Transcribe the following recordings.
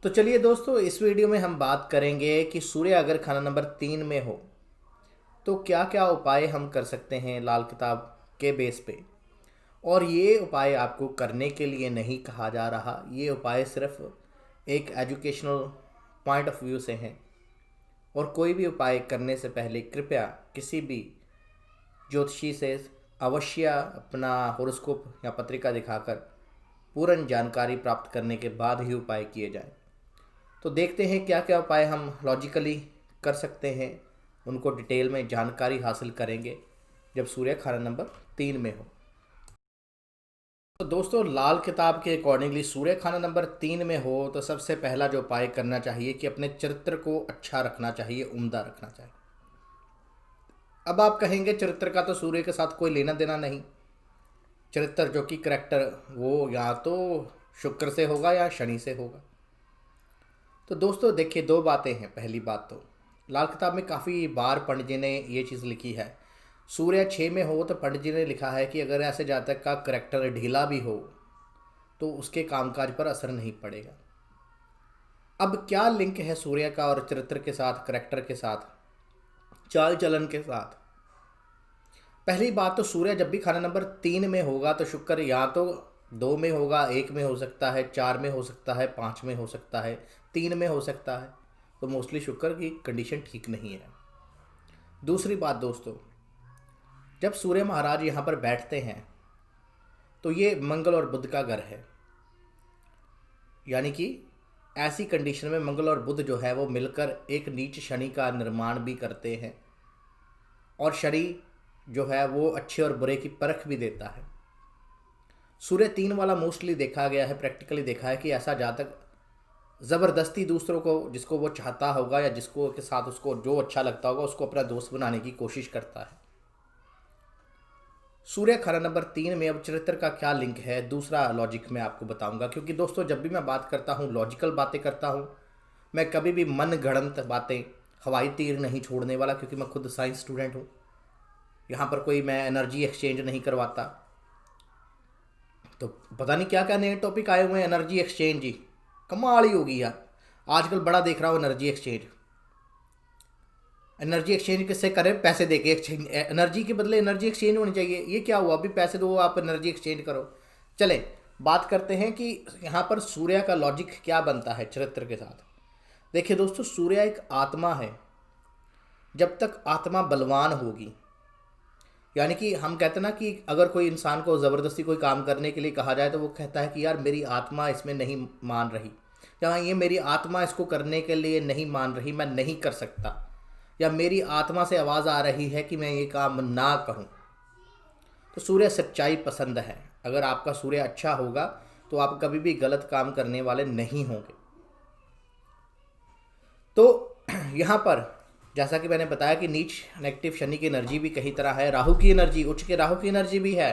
तो चलिए दोस्तों, इस वीडियो में हम बात करेंगे कि सूर्य अगर खाना नंबर 3 में हो तो क्या क्या उपाय हम कर सकते हैं लाल किताब के बेस पे। और ये उपाय आपको करने के लिए नहीं कहा जा रहा, ये उपाय सिर्फ एक एजुकेशनल पॉइंट ऑफ व्यू से हैं। और कोई भी उपाय करने से पहले कृपया किसी भी ज्योतिषी से अवश्य अपना होरोस्कोप या पत्रिका दिखाकर पूर्ण जानकारी प्राप्त करने के बाद ही उपाय किए जाएं। तो देखते हैं क्या क्या उपाय हम लॉजिकली कर सकते हैं, उनको डिटेल में जानकारी हासिल करेंगे जब सूर्य खाना नंबर 3 में हो। तो दोस्तों, लाल किताब के अकॉर्डिंगली सूर्य खाना नंबर 3 में हो तो सबसे पहला जो उपाय करना चाहिए कि अपने चरित्र को अच्छा रखना चाहिए, उम्दा रखना चाहिए। अब आप कहेंगे चरित्र का तो सूर्य के साथ कोई लेना देना नहीं। चरित्र जो कि करेक्टर, वो या तो शुक्र से होगा या शनि से होगा। तो दोस्तों देखिए, दो बातें हैं। पहली बात तो लाल किताब में काफ़ी बार पंडित जी ने ये चीज़ लिखी है, सूर्य 6 में हो तो पंडित जी ने लिखा है कि अगर ऐसे जातक का करेक्टर ढीला भी हो तो उसके कामकाज पर असर नहीं पड़ेगा। अब क्या लिंक है सूर्य का और चरित्र के साथ, करेक्टर के साथ, चाल चलन के साथ? पहली बात तो सूर्य जब भी खाना नंबर 3 में होगा तो शुक्र या तो 2 में होगा, 1 में हो सकता है, 4 में हो सकता है, 5 में हो सकता है, 3 में हो सकता है। तो मोस्टली शुक्र की कंडीशन ठीक नहीं है। दूसरी बात दोस्तों, जब सूर्य महाराज यहाँ पर बैठते हैं तो ये मंगल और बुध का घर है, यानी कि ऐसी कंडीशन में मंगल और बुध जो है वो मिलकर एक नीच शनि का निर्माण भी करते हैं। और शनि जो है वो अच्छे और बुरे की परख भी देता है। सूर्य 3 वाला मोस्टली देखा गया है, प्रैक्टिकली देखा है कि ऐसा जातक ज़बरदस्ती दूसरों को, जिसको वो चाहता होगा या जिसको के साथ उसको जो अच्छा लगता होगा, उसको अपना दोस्त बनाने की कोशिश करता है। सूर्य खाना नंबर 3 में अब चरित्र का क्या लिंक है, दूसरा लॉजिक मैं आपको बताऊंगा। क्योंकि दोस्तों, जब भी मैं बात करता हूँ, लॉजिकल बातें करता हूँ, मैं कभी भी मन गढ़ंत बातें, हवाई तीर नहीं छोड़ने वाला। क्योंकि मैं खुद साइंस स्टूडेंट हूँ, यहाँ पर कोई मैं एनर्जी एक्सचेंज नहीं करवाता। तो पता नहीं क्या क्या नए टॉपिक आए हुए हैं, एनर्जी एक्सचेंज जी, कमाल ही होगी यार। आजकल बड़ा देख रहा हूँ एनर्जी एक्सचेंज। एनर्जी एक्सचेंज किससे करें? पैसे दे के एक्सचेंज, एनर्जी के बदले एनर्जी एक्सचेंज होनी चाहिए। ये क्या हुआ? अभी पैसे दो, आप एनर्जी एक्सचेंज करो। चलें, बात करते हैं कि यहाँ पर सूर्य का लॉजिक क्या बनता है चरित्र के साथ। देखिए दोस्तों, सूर्य एक आत्मा है। जब तक आत्मा बलवान होगी, यानी कि हम कहते हैं ना कि अगर कोई इंसान को ज़बरदस्ती कोई काम करने के लिए कहा जाए तो वो कहता है कि यार मेरी आत्मा इसमें नहीं मान रही, या ये मेरी आत्मा इसको करने के लिए नहीं मान रही, मैं नहीं कर सकता, या मेरी आत्मा से आवाज़ आ रही है कि मैं ये काम ना करूं। तो सूर्य सच्चाई पसंद है। अगर आपका सूर्य अच्छा होगा तो आप कभी भी गलत काम करने वाले नहीं होंगे। तो यहाँ पर जैसा कि मैंने बताया कि नीच नेगेटिव शनि की एनर्जी भी कई तरह है, राहु की एनर्जी, उच्च के राहु की एनर्जी भी है।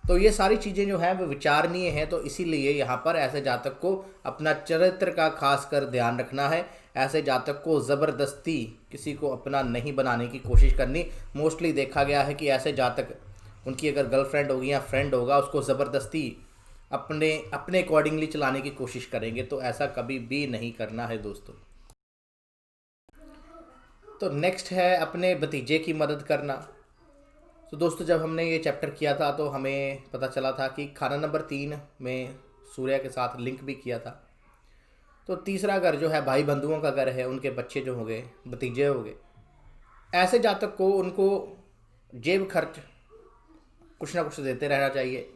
तो ये सारी चीज़ें जो हैं वो विचारणीय हैं। तो इसीलिए यहाँ पर ऐसे जातक को अपना चरित्र का खास कर ध्यान रखना है। ऐसे जातक को ज़बरदस्ती किसी को अपना नहीं बनाने की कोशिश करनी। मोस्टली देखा गया है कि ऐसे जातक, उनकी अगर गर्लफ्रेंड होगी या फ्रेंड होगा, उसको ज़बरदस्ती अपने अपने अकॉर्डिंगली चलाने की कोशिश करेंगे। तो ऐसा कभी भी नहीं करना है दोस्तों। तो नेक्स्ट है अपने भतीजे की मदद करना। तो दोस्तों, जब हमने ये चैप्टर किया था तो हमें पता चला था कि खाना नंबर 3 में सूर्य के साथ लिंक भी किया था। तो तीसरा घर जो है भाई बंधुओं का घर है, उनके बच्चे जो हो गए, भतीजे हो गए। ऐसे जातक को उनको जेब खर्च कुछ ना कुछ देते रहना चाहिए।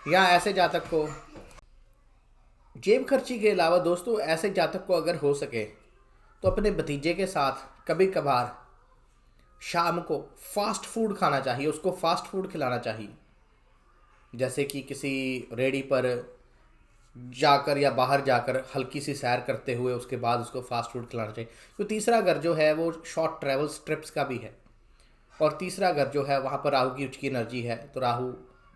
या ऐसे जातक को जेब खर्ची के अलावा दोस्तों, ऐसे जातक को अगर हो सके तो अपने भतीजे के साथ कभी कभार शाम को फास्ट फूड खाना चाहिए, उसको फास्ट फूड खिलाना चाहिए। जैसे कि किसी रेडी पर जाकर या बाहर जाकर हल्की सी सैर करते हुए उसके बाद उसको फास्ट फूड खिलाना चाहिए। तो तीसरा घर जो है वो शॉर्ट ट्रैवल ट्रिप्स का भी है। और तीसरा घर जो है वहाँ पर राहु की उच्च की एनर्जी है, तो राहु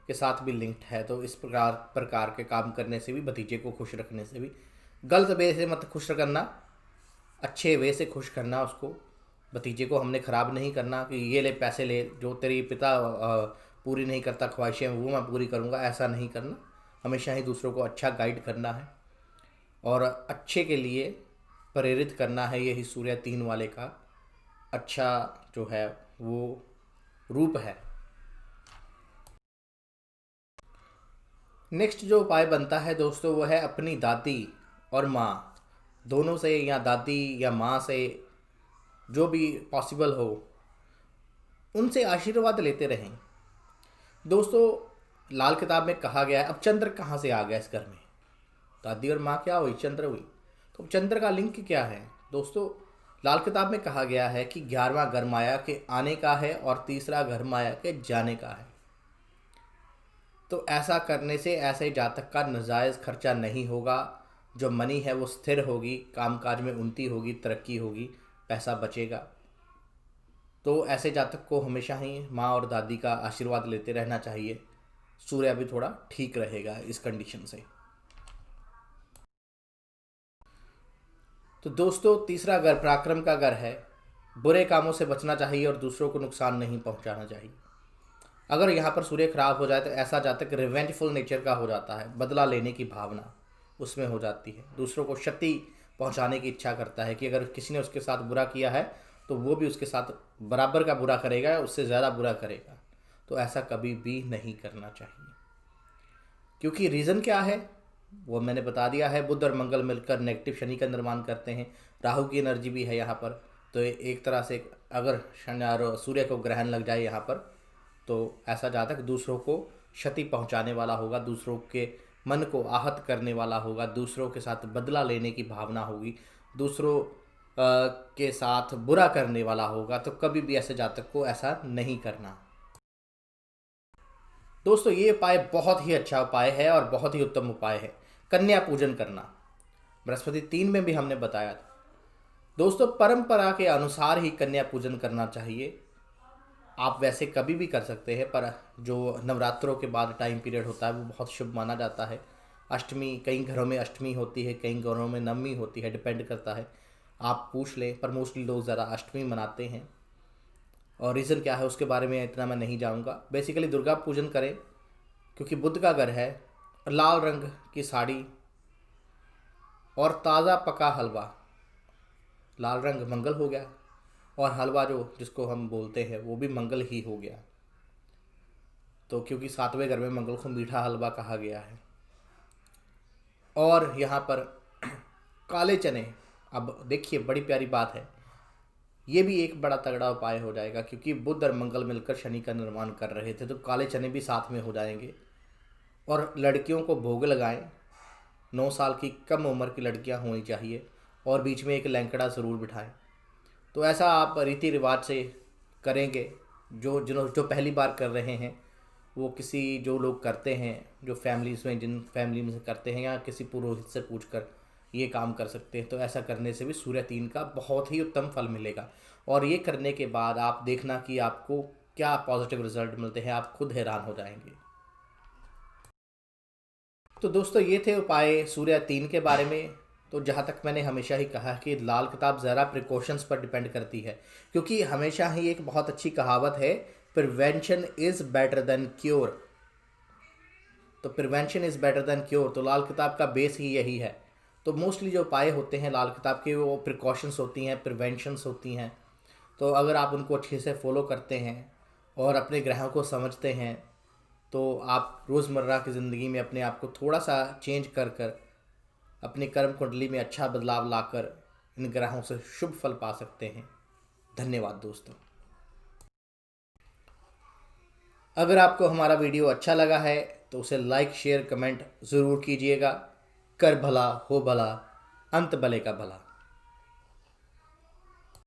के साथ भी लिंक्ड है। तो इस प्रकार प्रकार के काम करने से भी, भतीजे को खुश रखने से भी, गलत वे से मत खुश करना, अच्छे वे से खुश करना उसको। भतीजे को हमने ख़राब नहीं करना कि ये ले पैसे ले, जो तेरी पिता पूरी नहीं करता ख्वाहिशें वो मैं पूरी करूँगा, ऐसा नहीं करना। हमेशा ही दूसरों को अच्छा गाइड करना है। और अच्छे के लिए प्रेरित करना है। यही सूर्य 3 वाले का अच्छा जो है वो रूप है। नेक्स्ट जो उपाय बनता है दोस्तों वो है अपनी दादी और माँ दोनों से, या दादी या माँ से, जो भी पॉसिबल हो उनसे आशीर्वाद लेते रहें। दोस्तों लाल किताब में कहा गया है, अब चंद्र कहाँ से आ गया इस घर में? दादी और माँ क्या हुई? चंद्र हुई। तो चंद्र का लिंक क्या है दोस्तों? लाल किताब में कहा गया है कि 11वां घर माया के आने का है और तीसरा घर माया के जाने का है। तो ऐसा करने से ऐसे जातक का नाजायज़ खर्चा नहीं होगा, जो मनी है वो स्थिर होगी, कामकाज में उन्नति होगी, तरक्की होगी, पैसा बचेगा। तो ऐसे जातक को हमेशा ही माँ और दादी का आशीर्वाद लेते रहना चाहिए। सूर्य भी थोड़ा ठीक रहेगा इस कंडीशन से। तो दोस्तों तीसरा घर पराक्रम का घर है। बुरे कामों से बचना चाहिए और दूसरों को नुकसान नहीं पहुंचाना चाहिए। अगर यहाँ पर सूर्य खराब हो जाए तो ऐसा जातक रिवेंजफुल नेचर का हो जाता है, बदला लेने की भावना उसमें हो जाती है, दूसरों को क्षति पहुंचाने की इच्छा करता है कि अगर किसी ने उसके साथ बुरा किया है तो वो भी उसके साथ बराबर का बुरा करेगा या उससे ज़्यादा बुरा करेगा। तो ऐसा कभी भी नहीं करना चाहिए, क्योंकि रीज़न क्या है वो मैंने बता दिया है। बुध और मंगल मिलकर नेगेटिव शनि का निर्माण करते हैं, राहु की एनर्जी भी है यहाँ पर। तो एक तरह से अगर शनि और सूर्य को ग्रहण लग जाए यहाँ पर तो ऐसा जातक दूसरों को क्षति पहुँचाने वाला होगा, दूसरों के मन को आहत करने वाला होगा, दूसरों के साथ बदला लेने की भावना होगी, दूसरों के साथ बुरा करने वाला होगा। तो कभी भी ऐसे जातक को ऐसा नहीं करना। दोस्तों ये उपाय बहुत ही अच्छा उपाय है और बहुत ही उत्तम उपाय है, कन्या पूजन करना। बृहस्पति 3 में भी हमने बताया था। दोस्तों परंपरा के अनुसार ही कन्या पूजन करना चाहिए। आप वैसे कभी भी कर सकते हैं, पर जो नवरात्रों के बाद टाइम पीरियड होता है वो बहुत शुभ माना जाता है। अष्टमी, कई घरों में अष्टमी होती है, कई घरों में नवमी होती है, डिपेंड करता है, आप पूछ लें। पर मोस्टली लोग ज़्यादा अष्टमी मनाते हैं और रीज़न क्या है उसके बारे में इतना मैं नहीं जाऊँगा। बेसिकली दुर्गा पूजन करें, क्योंकि बुध का घर है। लाल रंग की साड़ी और ताज़ा पका हलवा, लाल रंग मंगल हो गया और हलवा जो जिसको हम बोलते हैं वो भी मंगल ही हो गया। तो क्योंकि 7वें घर में मंगल को मीठा हलवा कहा गया है। और यहाँ पर काले चने, अब देखिए बड़ी प्यारी बात है, ये भी एक बड़ा तगड़ा उपाय हो जाएगा, क्योंकि बुध और मंगल मिलकर शनि का निर्माण कर रहे थे, तो काले चने भी साथ में हो जाएंगे। और लड़कियों को भोग लगाएं, 9 साल की कम उम्र की लड़कियां होनी चाहिए, और बीच में एक लैंकड़ा ज़रूर बिठाएं। तो ऐसा आप रीति रिवाज से करेंगे। जो पहली बार कर रहे हैं वो किसी जो लोग करते हैं, जो फैमिलीज़ में, जिन फैमिली में से करते हैं, या किसी पुरोहित से पूछकर ये काम कर सकते हैं। तो ऐसा करने से भी सूर्य 3 का बहुत ही उत्तम फल मिलेगा। और ये करने के बाद आप देखना कि आपको क्या पॉजिटिव रिजल्ट मिलते हैं, आप खुद हैरान हो जाएंगे। तो दोस्तों ये थे उपाय सूर्य 3 के बारे में। तो जहाँ तक मैंने हमेशा ही कहा कि लाल किताब ज़रा प्रिकॉशंस पर डिपेंड करती है, क्योंकि हमेशा ही एक बहुत अच्छी कहावत है, prevention is better than cure. तो prevention is better than cure, तो लाल किताब का बेस ही यही है। तो मोस्टली जो उपाय होते हैं लाल किताब के वो प्रिकॉशंस होती हैं, प्रिवेंशंस होती हैं। तो अगर आप उनको अच्छे से फॉलो करते हैं और अपने ग्रहों को समझते हैं तो आप रोज़मर्रा की ज़िंदगी में अपने आप को थोड़ा सा चेंज कर कर अपनी कर्म कुंडली में अच्छा बदलाव लाकर इन ग्रहों से शुभ फल पा सकते हैं। धन्यवाद दोस्तों। अगर आपको हमारा वीडियो अच्छा लगा है तो उसे लाइक, शेयर, कमेंट ज़रूर कीजिएगा। कर भला हो भला, अंत भले का भला।